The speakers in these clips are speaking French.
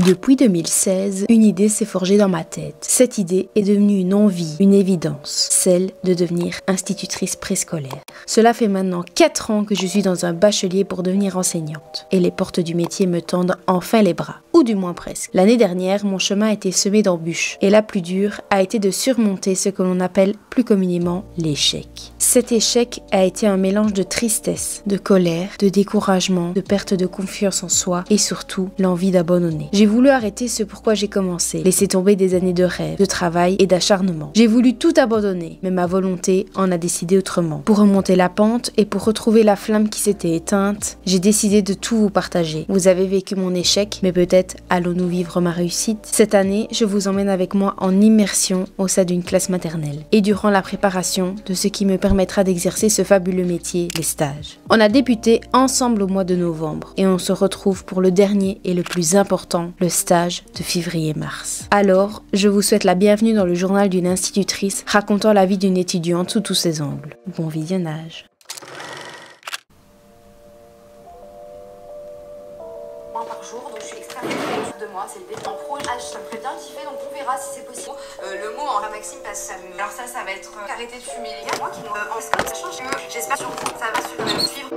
Depuis 2016, une idée s'est forgée dans ma tête. Cette idée est devenue une envie, une évidence, celle de devenir institutrice préscolaire. Cela fait maintenant 4 ans que je suis dans un bachelier pour devenir enseignante. Et les portes du métier me tendent enfin les bras, ou du moins presque. L'année dernière, mon chemin a été semé d'embûches. Et la plus dure a été de surmonter ce que l'on appelle plus communément l'échec. Cet échec a été un mélange de tristesse, de colère, de découragement, de perte de confiance en soi et surtout l'envie d'abandonner. J'ai voulu arrêter ce pourquoi j'ai commencé, laisser tomber des années de rêve, de travail et d'acharnement. J'ai voulu tout abandonner, mais ma volonté en a décidé autrement. Pour remonter la pente et pour retrouver la flamme qui s'était éteinte, j'ai décidé de tout vous partager. Vous avez vécu mon échec, mais peut-être allons-nous vivre ma réussite. Cette année, je vous emmène avec moi en immersion au sein d'une classe maternelle et durant la préparation de ce qui me permettra d'exercer ce fabuleux métier, les stages. On a débuté ensemble au mois de novembre et on se retrouve pour le dernier et le plus important, le stage de février-mars. Alors, je vous souhaite la bienvenue dans le journal d'une institutrice racontant la vie d'une étudiante sous tous ses angles. Bon visionnage. Par jour, donc je suis extrêmement contente de moi, c'est le début en pro. Ça me ferait bien kiffer, donc on verra si c'est possible. Le mot en Maxime passe ça me... Alors ça va être arrêter de fumer les gars. Moi qui en Scott, ça change que j'espère sur vous, ça va suivre.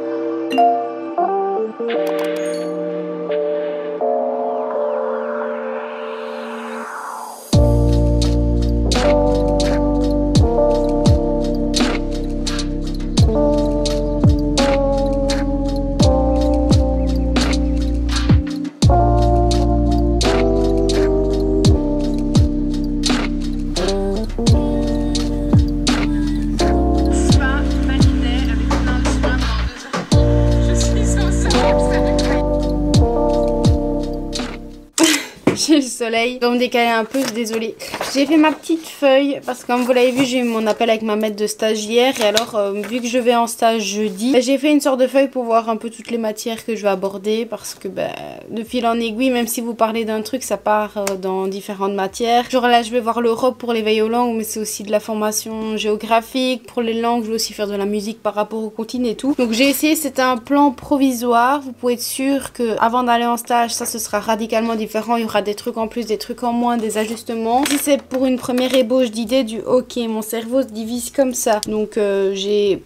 J'ai le soleil, je vais me décaler un peu, désolée. J'ai fait ma petite feuille parce que comme vous l'avez vu, j'ai eu mon appel avec ma maître de stage hier. Et alors, vu que je vais en stage jeudi, j'ai fait une sorte de feuille pour voir un peu toutes les matières que je vais aborder. Parce que de fil en aiguille, même si vous parlez d'un truc, ça part dans différentes matières. Genre là, je vais voir l'Europe pour l'éveil aux langues, mais c'est aussi de la formation géographique. Pour les langues, je vais aussi faire de la musique par rapport aux comptines et tout. Donc j'ai essayé, c'était un plan provisoire. Vous pouvez être sûr que avant d'aller en stage, ça ce sera radicalement différent. Il y aura des trucs en plus, des trucs en moins, des ajustements. Si c'est pour une première ébauche d'idée du ok, mon cerveau se divise comme ça. Donc j'ai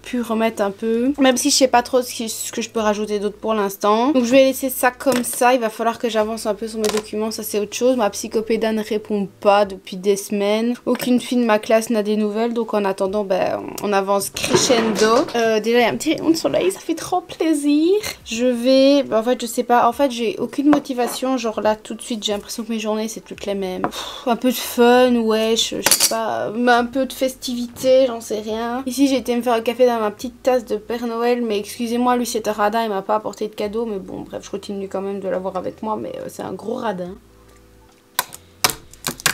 pu remettre un peu. Même si je sais pas trop ce que je peux rajouter d'autre pour l'instant. Donc je vais laisser ça comme ça. Il va falloir que j'avance un peu sur mes documents. Ça c'est autre chose. Ma psychopéda ne répond pas depuis des semaines. Aucune fille de ma classe n'a des nouvelles. Donc en attendant, on avance crescendo. Déjà il y a un petit rayon de soleil. Ça fait trop plaisir. Je vais... en fait je sais pas. En fait j'ai aucune motivation. Genre là tout de suite j'ai l'impression que mes journées c'est toutes les mêmes. Un peu de fun, ouais, je sais pas, un peu de festivité, j'en sais rien. Ici j'ai été me faire un café dans ma petite tasse de Père Noël, mais excusez-moi, lui c'est un radin, il m'a pas apporté de cadeau, mais bon bref, je continue quand même de l'avoir avec moi, mais c'est un gros radin.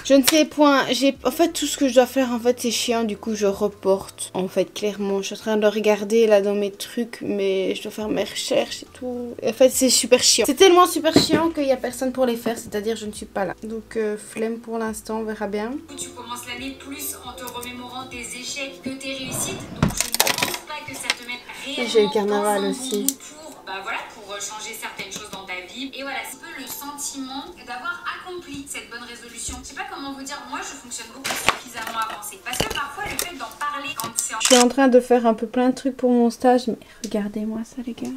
Je ne sais point, en fait tout ce que je dois faire en fait c'est chiant, du coup je reporte en fait clairement. Je suis en train de regarder là dans mes trucs, mais je dois faire mes recherches et tout. En fait c'est super chiant. C'est tellement super chiant qu'il n'y a personne pour les faire, c'est-à-dire je ne suis pas là. Donc flemme pour l'instant, on verra bien. Tu commences l'année plus en te remémorant tes échecs que tes réussites, donc je ne pense pas que ça te mette réellement j'ai eu le carnaval dans un aussi. bon pour changer certaines choses dans ta vie. Et voilà, c'est un peu le sentiment d'avoir accompli cette bonne résolution. Je sais pas comment vous dire, moi je fonctionne beaucoup suffisamment avancé. Parce que parfois le fait d'en parler quand c'est en... Je suis en train de faire un peu plein de trucs pour mon stage, mais regardez-moi ça les gars.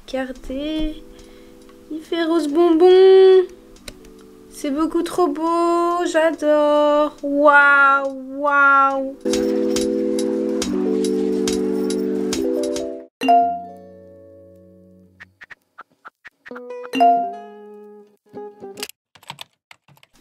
Regardez, il fait rose bonbon. C'est beaucoup trop beau, j'adore. Waouh, waouh.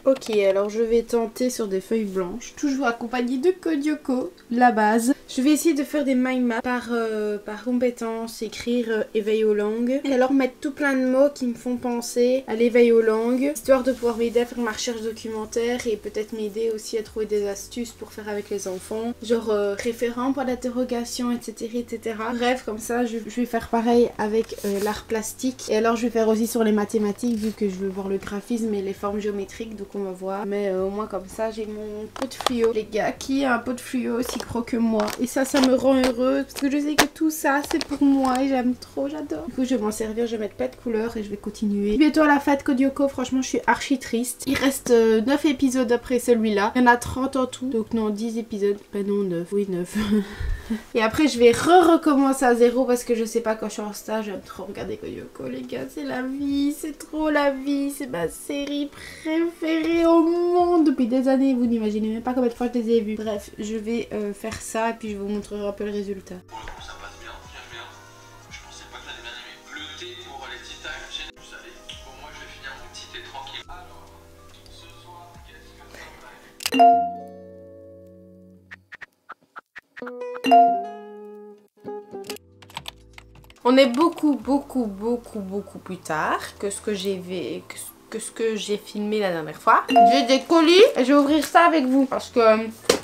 Ok, alors je vais tenter sur des feuilles blanches, toujours accompagnée de Kodioko, la base. Je vais essayer de faire des mind maps par compétence, écrire éveil aux langues. Et alors mettre tout plein de mots qui me font penser à l'éveil aux langues, histoire de pouvoir m'aider à faire ma recherche documentaire et peut-être m'aider aussi à trouver des astuces pour faire avec les enfants. Genre référent, point d'interrogation, etc., etc. Bref, comme ça, je vais faire pareil avec l'art plastique. Et alors je vais faire aussi sur les mathématiques, vu que je veux voir le graphisme et les formes géométriques. Donc on va voir, mais au moins comme ça j'ai mon pot de fluo, les gars. Qui a un pot de fluo aussi gros que moi? Et ça me rend heureuse parce que je sais que tout ça c'est pour moi et j'aime trop, j'adore. Du coup je vais m'en servir, je vais mettre plein de couleurs et je vais continuer. Bientôt à la fête Kodioko, franchement je suis archi triste. Il reste 9 épisodes après celui-là. Il y en a 30 en tout, donc non 10 épisodes. Ben non 9, oui 9. Et après je vais recommencer à zéro parce que je sais pas quand je suis en stage, j'aime trop regarder Kodioko les gars, c'est la vie, c'est trop la vie, c'est ma série préférée au monde depuis des années, vous n'imaginez même pas combien de fois je les ai vus. Bref, je vais faire ça et puis je vous montrerai un peu le résultat. Pour le coup ça passe bien, j'aime bien. Je pensais pas que j'allais bien aimer. Le thé pour les tea time, vous savez. Bon moi je vais finir mon petit thé tranquille. Alors, ce soir, qu'est-ce que ça va être? On est beaucoup plus tard que ce que j'ai filmé la dernière fois. J'ai des colis et je vais ouvrir ça avec vous parce que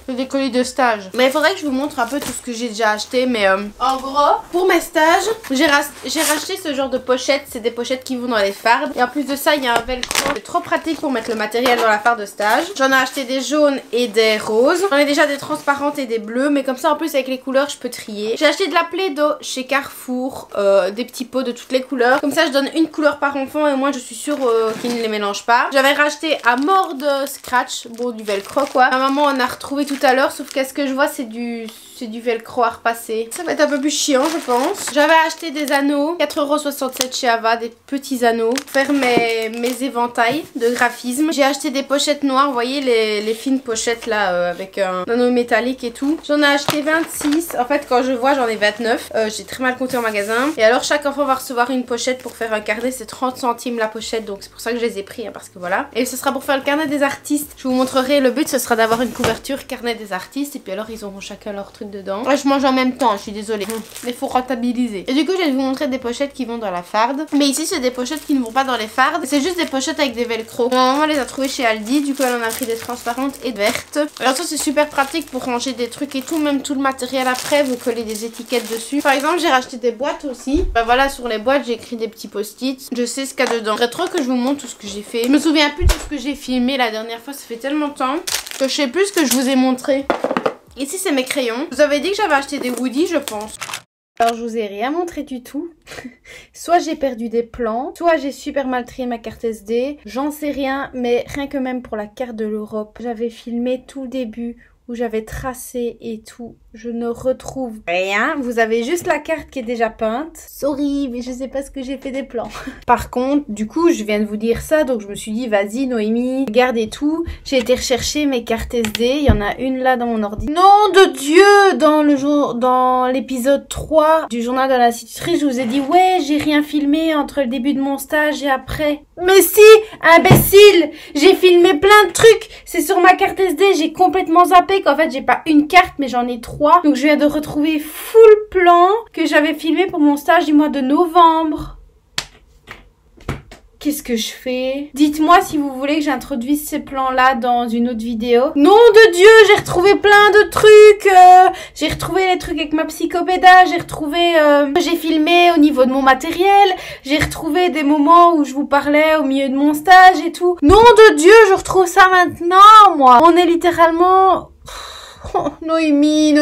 c'est des colis de stage. Mais il faudrait que je vous montre un peu tout ce que j'ai déjà acheté. Mais en gros, pour mes stages, j'ai racheté ce genre de pochettes. C'est des pochettes qui vont dans les fardes. Et en plus de ça, il y a un velcro. C'est trop pratique pour mettre le matériel dans la farde de stage. J'en ai acheté des jaunes et des roses. J'en ai déjà des transparentes et des bleues. Mais comme ça, en plus, avec les couleurs, je peux trier. J'ai acheté de la Play-Doh chez Carrefour. Des petits pots de toutes les couleurs. Comme ça, je donne une couleur par enfant et moi, je suis sûre qu'ils ne les mélangent pas. J'avais racheté à mort de scratch. Bon, du velcro quoi. Ma maman en a retrouvé tout à l'heure. Sauf qu'à ce que je vois, c'est du velcro à repasser. Ça va être un peu plus chiant, je pense. J'avais acheté des anneaux. 4,67 € chez Ava. Des petits anneaux. Pour faire mes éventails de graphisme. J'ai acheté des pochettes noires. Vous voyez les fines pochettes là avec un anneau métallique et tout. J'en ai acheté 26. En fait, quand je vois, j'en ai 29. J'ai très mal compté en magasin. Et alors, chaque enfant va recevoir une pochette pour faire un carnet. C'est 30 centimes la pochette. Donc, c'est pour ça que je les ai pris. Hein, parce que voilà. Et ce sera pour faire le carnet des artistes. Je vous montrerai. Le but, ce sera d'avoir une couverture carnet des artistes. Et puis alors, ils auront chacun leur truc dedans. Ouais, je mange en même temps, je suis désolée. Mais faut rentabiliser. Et du coup, je vais vous montrer des pochettes qui vont dans la farde. Mais ici, c'est des pochettes qui ne vont pas dans les fardes. C'est juste des pochettes avec des velcro. Ma maman les a trouvées chez Aldi. Du coup, elle en a pris des transparentes et vertes. Alors ça, c'est super pratique pour ranger des trucs et tout. Même tout le matériel après, vous collez des étiquettes dessus. Par exemple, j'ai racheté des boîtes aussi. Bah voilà, sur les boîtes, j'ai écrit des petits post-it. Je sais ce qu'il y a dedans. J'aimerais trop que je vous montre tout ce que j'ai fait. Je me souviens plus de ce que j'ai filmé la dernière fois. Ça fait tellement de temps que je sais plus ce que je vous ai montré. Ici c'est mes crayons. Je vous avais dit que j'avais acheté des Woody, je pense. Alors je vous ai rien montré du tout. Soit j'ai perdu des plans, soit j'ai super mal trié ma carte SD. J'en sais rien, mais rien que même pour la carte de l'Europe, j'avais filmé tout le début où j'avais tracé et tout. Je ne retrouve rien. Vous avez juste la carte qui est déjà peinte. Sorry, mais je sais pas ce que j'ai fait des plans. Par contre, du coup, je viens de vous dire ça, donc je me suis dit, vas-y Noémie, regarde et tout. J'ai été rechercher mes cartes SD. Il y en a une là dans mon ordi. Nom de Dieu! Dans l'épisode 3 du journal de l'institutrice, je vous ai dit, ouais, j'ai rien filmé entre le début de mon stage et après. Mais si, imbécile! J'ai filmé plein de trucs. C'est sur ma carte SD. J'ai complètement zappé qu'en fait, j'ai pas une carte, mais j'en ai 3. Donc je viens de retrouver full plan que j'avais filmé pour mon stage du mois de novembre. Qu'est-ce que je fais? Dites-moi si vous voulez que j'introduise ces plans-là dans une autre vidéo. Nom de Dieu, j'ai retrouvé plein de trucs. J'ai retrouvé les trucs avec ma psychopéda. J'ai retrouvé... j'ai filmé au niveau de mon matériel. J'ai retrouvé des moments où je vous parlais au milieu de mon stage et tout. Nom de Dieu, je retrouve ça maintenant, moi. On est littéralement... Oh, Noémie.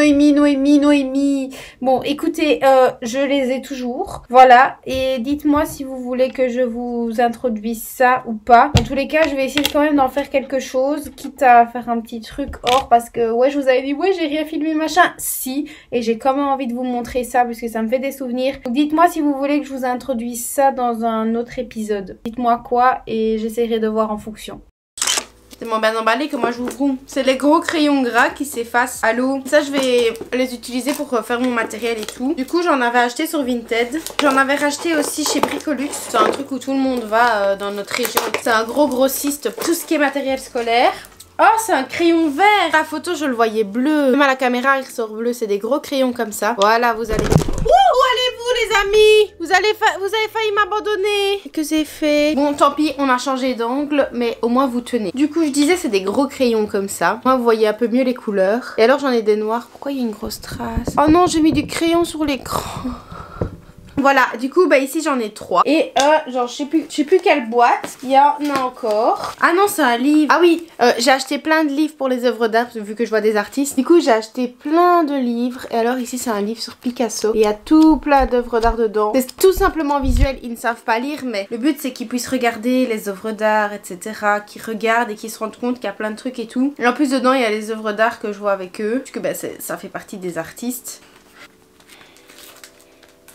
Bon, écoutez, je les ai toujours. Voilà. Et dites-moi si vous voulez que je vous introduise ça ou pas. En tous les cas, je vais essayer quand même d'en faire quelque chose. Quitte à faire un petit truc hors. Parce que, ouais, je vous avais dit, ouais, j'ai rien filmé, machin. Si. Et j'ai quand même envie de vous montrer ça. Parce que ça me fait des souvenirs. Donc, dites-moi si vous voulez que je vous introduise ça dans un autre épisode. Dites-moi quoi. Et j'essaierai de voir en fonction. C'est tellement bien emballé que moi je vous roule. C'est les gros crayons gras qui s'effacent à l'eau. Ça je vais les utiliser pour faire mon matériel et tout. Du coup j'en avais acheté sur Vinted. J'en avais racheté aussi chez Bricolux. C'est un truc où tout le monde va dans notre région. C'est un gros grossiste pour tout ce qui est matériel scolaire. Oh, c'est un crayon vert. La photo, je le voyais bleu. Même à la caméra, il ressort bleu. C'est des gros crayons comme ça. Voilà, vous allez... Où allez-vous, les amis? Vous avez failli m'abandonner. Que c'est fait. Bon, tant pis, on a changé d'angle, mais au moins vous tenez. Du coup, je disais, c'est des gros crayons comme ça. Moi, vous voyez un peu mieux les couleurs. Et alors, j'en ai des noirs. Pourquoi il y a une grosse trace? Oh non, j'ai mis du crayon sur l'écran. Voilà, du coup bah ici j'en ai 3. Et genre je sais plus quelle boîte. Il y en a encore. Ah non, c'est un livre. Ah oui, j'ai acheté plein de livres pour les œuvres d'art vu que je vois des artistes. Du coup j'ai acheté plein de livres. Et alors ici c'est un livre sur Picasso. Et il y a tout plein d'œuvres d'art dedans. C'est tout simplement visuel, ils ne savent pas lire, mais le but c'est qu'ils puissent regarder les œuvres d'art, etc. Qu'ils regardent et qu'ils se rendent compte qu'il y a plein de trucs et tout. Et en plus dedans il y a les œuvres d'art que je vois avec eux. Puisque bah, ça fait partie des artistes.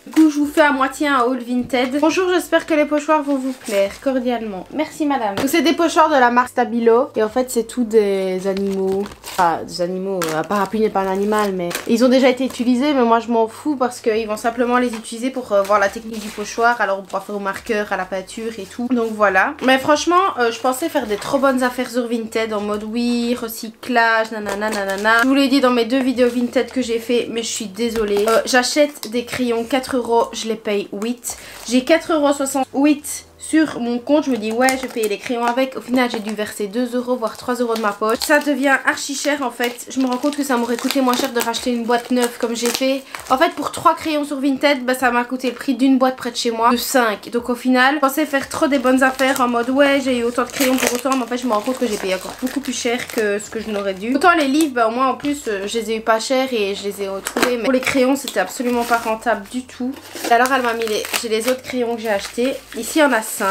Du coup je vous fais à moitié un haul Vinted. Bonjour, j'espère que les pochoirs vont vous plaire cordialement. Merci madame. Donc c'est des pochoirs de la marque Stabilo. Et en fait c'est tout des animaux. Enfin des animaux, un parapluie n'est pas un animal mais ils ont déjà été utilisés. Mais moi je m'en fous parce qu'ils vont simplement les utiliser pour voir la technique du pochoir. Alors on pourra faire au marqueur, à la peinture et tout. Donc voilà. Mais franchement je pensais faire des trop bonnes affaires sur Vinted. En mode oui, recyclage, nanana nanana. Je vous l'ai dit dans mes 2 vidéos Vinted que j'ai fait. Mais je suis désolée. J'achète des crayons 4 €, je les paye 8. J'ai 4,68 € sur mon compte. Je me dis ouais je vais payer les crayons avec. Au final j'ai dû verser 2 € voire 3 € de ma poche. Ça devient archi cher en fait. Je me rends compte que ça m'aurait coûté moins cher de racheter une boîte neuve comme j'ai fait. En fait pour 3 crayons sur Vinted bah, ça m'a coûté le prix d'une boîte près de chez moi de 5. Donc au final je pensais faire trop des bonnes affaires en mode ouais j'ai eu autant de crayons pour autant. Mais en fait je me rends compte que j'ai payé encore beaucoup plus cher que ce que je n'aurais dû. Autant les livres bah, au moins en plus je les ai eu pas cher et je les ai retrouvés. Mais pour les crayons c'était absolument pas rentable du tout. Et alors elle m'a mis j'ai les autres crayons que j'ai achetés. Ici il y en a 5.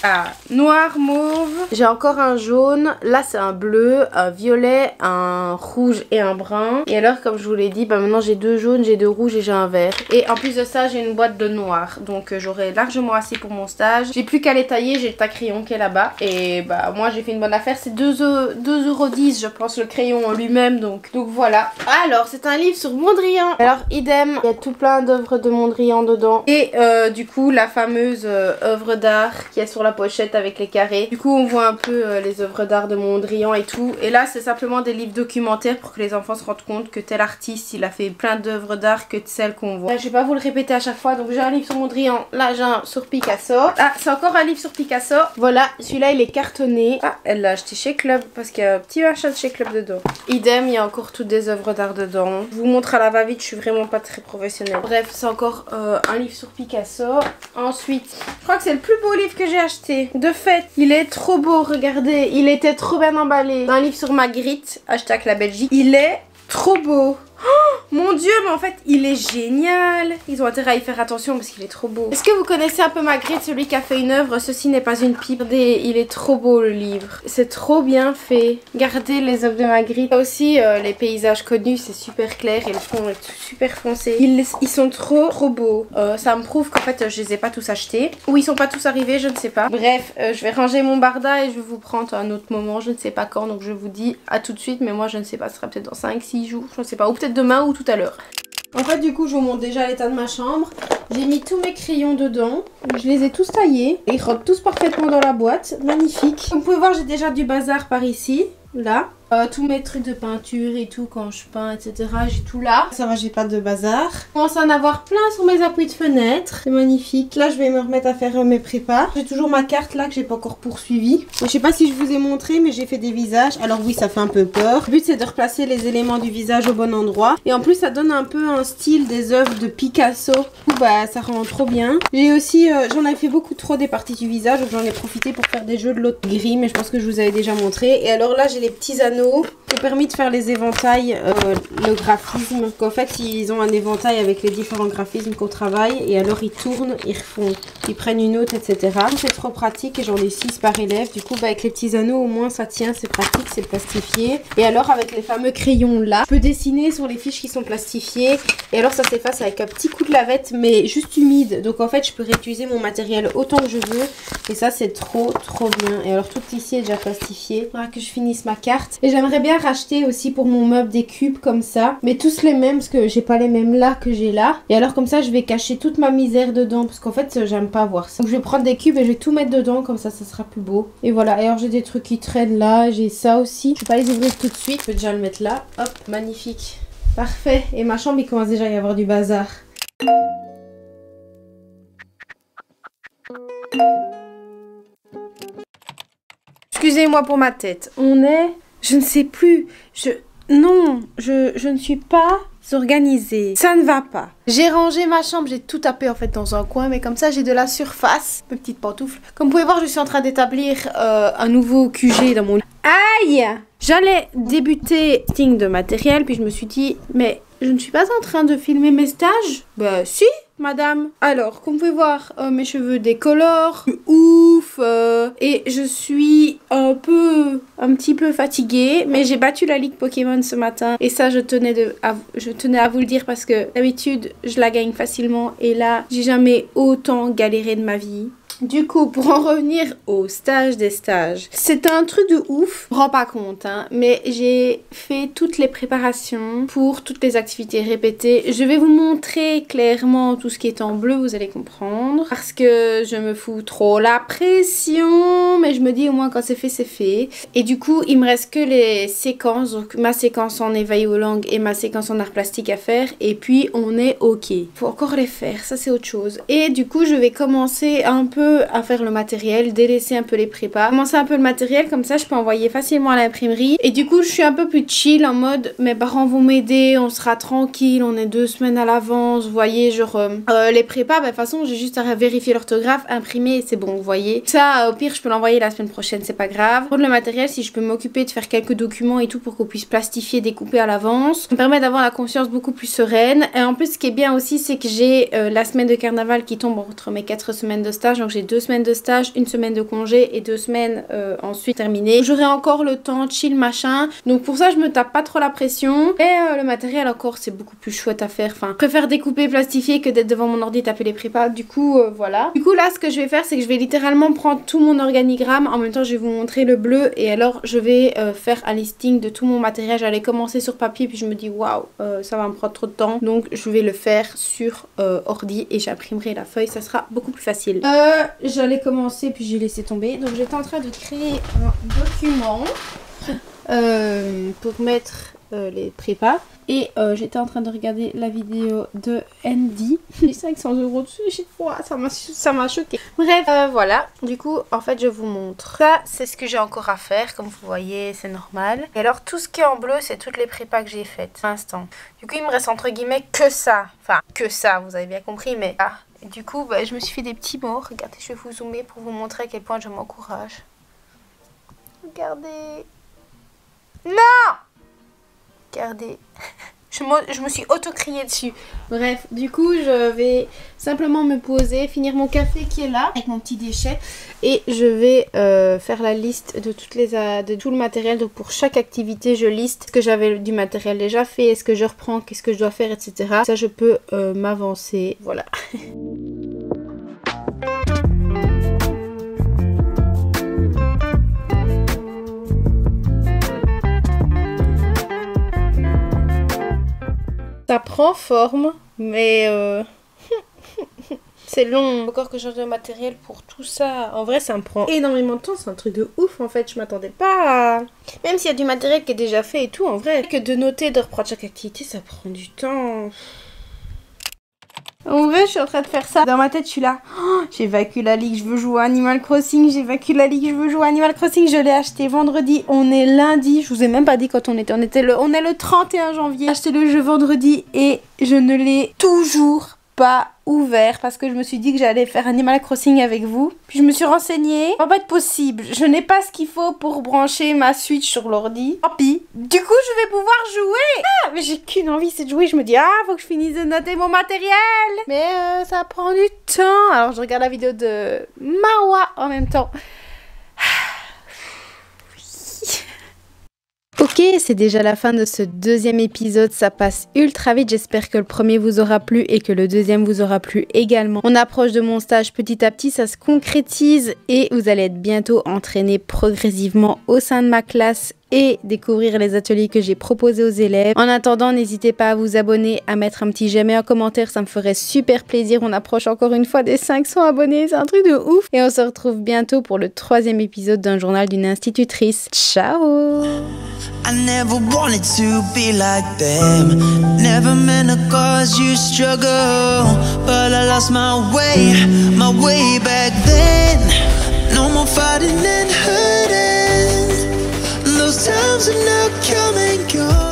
Ah, noir, mauve. J'ai encore un jaune. Là c'est un bleu, un violet, un rouge et un brun. Et alors comme je vous l'ai dit, bah maintenant j'ai 2 jaunes, j'ai 2 rouges et j'ai un vert. Et en plus de ça j'ai une boîte de noir. Donc j'aurai largement assez pour mon stage. J'ai plus qu'à les tailler, j'ai le tas crayon qui est là-bas. Et bah moi j'ai fait une bonne affaire. C'est 2,10 € je pense le crayon en lui-même. Donc voilà. Alors c'est un livre sur Mondrian. Alors idem, il y a tout plein d'œuvres de Mondrian dedans. Et du coup la fameuse œuvre d'art qui est sur la pochette avec les carrés. Du coup on voit un peu les œuvres d'art de Mondrian et tout. Et là c'est simplement des livres documentaires pour que les enfants se rendent compte que tel artiste il a fait plein d'œuvres d'art que celles qu'on voit. Là, je vais pas vous le répéter à chaque fois. Donc j'ai un livre sur Mondrian, là j'ai un sur Picasso. Ah c'est encore un livre sur Picasso. Voilà, celui-là il est cartonné. Ah elle l'a acheté chez Club parce qu'il y a un petit achat de chez Club dedans. Idem, il y a encore toutes des œuvres d'art dedans. Je vous montre à la va-vite, je suis vraiment pas très professionnelle. Bref c'est encore un livre sur Picasso. Ensuite je crois que c'est le plus beau livre que j'ai acheté. De fait, il est trop beau, regardez, il était trop bien emballé. Un livre sur Magritte, hashtag la Belgique. Il est trop beau. Oh, mon dieu, mais en fait il est génial. Ils ont intérêt à y faire attention parce qu'il est trop beau. Est-ce que vous connaissez un peu Magritte, celui qui a fait une œuvre Ceci n'est pas une pipe? Regardez, il est trop beau le livre. C'est trop bien fait. Regardez les œuvres de Magritte. Aussi les paysages connus, c'est super clair et le fond est super foncé. Ils sont trop beaux. Ça me prouve qu'en fait je les ai pas tous achetés. Ou ils sont pas tous arrivés, je ne sais pas. Bref, je vais ranger mon barda et je vais vous prendre à un autre moment. Je ne sais pas quand, donc je vous dis à tout de suite. Mais moi je ne sais pas, ce sera peut-être dans 5-6 jours. Je ne sais pas, ou peut-être demain ou tout à l'heure. En fait du coup je vous montre déjà l'état de ma chambre. J'ai mis tous mes crayons dedans. Je les ai tous taillés. Ils rentrent tous parfaitement dans la boîte. Magnifique. Comme vous pouvez voir j'ai déjà du bazar par ici. Là. Tous mes trucs de peinture et tout quand je peins etc. J'ai tout là. Ça va, j'ai pas de bazar. Je commence à en avoir plein sur mes appuis de fenêtre. C'est magnifique. Là je vais me remettre à faire mes prépas. J'ai toujours ma carte là que j'ai pas encore poursuivie. Je sais pas si je vous ai montré mais j'ai fait des visages. Alors oui ça fait un peu peur. Le but c'est de replacer les éléments du visage au bon endroit. Et en plus ça donne un peu un style des œuvres de Picasso. Bah ça rend trop bien. J'ai aussi, j'en avais fait beaucoup trop des parties du visage. Donc j'en ai profité pour faire des jeux de l'autre gris. Mais je pense que je vous avais déjà montré. Et alors là j'ai les petits anneaux qui ont permis de faire les éventails, le graphisme. Qu'en fait ils ont un éventail avec les différents graphismes qu'on travaille et alors ils tournent, ils refont, ils prennent une autre etc. C'est trop pratique et j'en ai 6 par élève. Du coup bah, avec les petits anneaux au moins ça tient, c'est pratique, c'est plastifié. Et alors avec les fameux crayons là, je peux dessiner sur les fiches qui sont plastifiées et alors ça s'efface avec un petit coup de lavette mais juste humide. Donc en fait je peux réutiliser mon matériel autant que je veux et ça c'est trop bien. Et alors tout ici est déjà plastifié. Il faudra que je finisse ma carte. Et j'aimerais bien racheter aussi pour mon meuble des cubes comme ça. Mais tous les mêmes parce que j'ai pas les mêmes là que j'ai là. Et alors comme ça je vais cacher toute ma misère dedans. Parce qu'en fait j'aime pas voir ça. Donc je vais prendre des cubes et je vais tout mettre dedans. Comme ça sera plus beau. Et voilà. Et alors j'ai des trucs qui traînent là. J'ai ça aussi. Je vais pas les ouvrir tout de suite. Je vais déjà le mettre là. Hop, magnifique. Parfait. Et ma chambre il commence déjà à y avoir du bazar. Excusez-moi pour ma tête. On est... Je ne sais plus. Non, je ne suis pas organisé. Ça ne va pas. J'ai rangé ma chambre, j'ai tout tapé en fait dans un coin, mais comme ça j'ai de la surface. Mes petites pantoufles. Comme vous pouvez voir, je suis en train d'établir un nouveau QG dans mon... Aïe! J'allais débuter listing de matériel, puis je me suis dit, mais je ne suis pas en train de filmer mes stages? Bah si, madame. Alors, comme vous pouvez voir, mes cheveux décolorent, ouf, et je suis un petit peu fatiguée, mais j'ai battu la Ligue Pokémon ce matin, et ça je tenais à vous le dire parce que d'habitude je la gagne facilement, et là j'ai jamais autant galéré de ma vie. Du coup, pour en revenir au stage des stages, c'est un truc de ouf, je me rends pas compte, hein, mais j'ai fait toutes les préparations pour toutes les activités répétées. Je vais vous montrer clairement tout ce qui est en bleu, vous allez comprendre, parce que je me fous trop la pression, mais je me dis au moins quand c'est fait, c'est fait. Et du coup, il me reste que les séquences, donc ma séquence en éveil aux langues et ma séquence en art plastique à faire, et puis on est ok. Faut encore les faire, ça c'est autre chose. Et du coup, je vais commencer un peu à faire le matériel, délaisser un peu les prépas, commencer un peu le matériel, comme ça je peux envoyer facilement à l'imprimerie. Et du coup je suis un peu plus chill en mode mes parents vont m'aider, on sera tranquille, on est 2 semaines à l'avance, vous voyez, genre les prépas, bah, de toute façon j'ai juste à vérifier l'orthographe, imprimer et c'est bon, vous voyez. Ça au pire je peux l'envoyer la semaine prochaine, c'est pas grave. Pour le matériel, si je peux m'occuper de faire quelques documents et tout pour qu'on puisse plastifier, découper à l'avance, ça me permet d'avoir la conscience beaucoup plus sereine. Et en plus ce qui est bien aussi, c'est que j'ai la semaine de carnaval qui tombe entre mes 4 semaines de stage, donc j'ai 2 semaines de stage, 1 semaine de congé et 2 semaines ensuite terminées. J'aurai encore le temps, chill machin. Donc pour ça je me tape pas trop la pression. Et le matériel encore c'est beaucoup plus chouette à faire. Enfin, je préfère découper, plastifier que d'être devant mon ordi taper les prépas. Du coup voilà. Du coup là ce que je vais faire c'est que je vais littéralement prendre tout mon organigramme. En même temps je vais vous montrer le bleu. Et alors je vais faire un listing de tout mon matériel. J'allais commencer sur papier puis je me dis waouh ça va me prendre trop de temps. Donc je vais le faire sur ordi et j'imprimerai la feuille. Ça sera beaucoup plus facile. J'allais commencer puis j'ai laissé tomber. Donc j'étais en train de créer un document pour mettre les prépas. Et j'étais en train de regarder la vidéo de Andy. J'ai 500 € dessus. Ça m'a choqué. Bref, voilà. Du coup, en fait, je vous montre. Ça, c'est ce que j'ai encore à faire. Comme vous voyez, c'est normal. Et alors, tout ce qui est en bleu, c'est toutes les prépas que j'ai faites pour l'instant. Du coup, il me reste entre guillemets que ça. Enfin, que ça, vous avez bien compris, mais... Ah. Et du coup, bah, je me suis fait des petits mots. Regardez, je vais vous zoomer pour vous montrer à quel point je m'encourage. Regardez. Non! Regardez. Je me suis auto-criée dessus. Bref, du coup, je vais simplement me poser, finir mon café qui est là, avec mon petit déchet. Et je vais faire la liste de tout le matériel. Donc pour chaque activité, je liste ce que j'avais du matériel déjà fait, est-ce que je reprends, qu'est-ce que je dois faire, etc. Ça, je peux m'avancer. Voilà. Ça prend forme, mais c'est long. Encore que je change de matériel pour tout ça. En vrai, ça me prend énormément de temps. C'est un truc de ouf, en fait. Je m'attendais pas à... Même s'il y a du matériel qui est déjà fait et tout, en vrai. Que de noter, de reprendre chaque activité, ça prend du temps. En vrai, je suis en train de faire ça. Dans ma tête, je suis là. Oh, j'évacue la ligue, je veux jouer à Animal Crossing. J'évacue la ligue, je veux jouer à Animal Crossing. Je l'ai acheté vendredi. On est lundi. Je vous ai même pas dit quand on était. On est le 31 janvier. J'ai acheté le jeu vendredi et je ne l'ai toujours pas ouvert parce que je me suis dit que j'allais faire Animal Crossing avec vous. Puis je me suis renseignée. Ça va pas être possible. Je n'ai pas ce qu'il faut pour brancher ma Switch sur l'ordi. Tant pis. Du coup, je vais pouvoir jouer. Ah, mais j'ai qu'une envie, c'est de jouer. Je me dis, ah, faut que je finisse de noter mon matériel. Mais ça prend du temps. Alors, je regarde la vidéo de Marwa en même temps. Ok, c'est déjà la fin de ce deuxième épisode, ça passe ultra vite, j'espère que le premier vous aura plu et que le deuxième vous aura plu également. On approche de mon stage petit à petit, ça se concrétise et vous allez être bientôt entraîné progressivement au sein de ma classe et découvrir les ateliers que j'ai proposés aux élèves. En attendant, n'hésitez pas à vous abonner, à mettre un petit j'aime et un commentaire, ça me ferait super plaisir. On approche encore une fois des 500 abonnés, c'est un truc de ouf. Et on se retrouve bientôt pour le 3e épisode d'un journal d'une institutrice. Ciao! I never wanted to be like them. Never meant to cause you struggle. But I lost my way back then. No more fighting and hurting. Those times are now come and gone.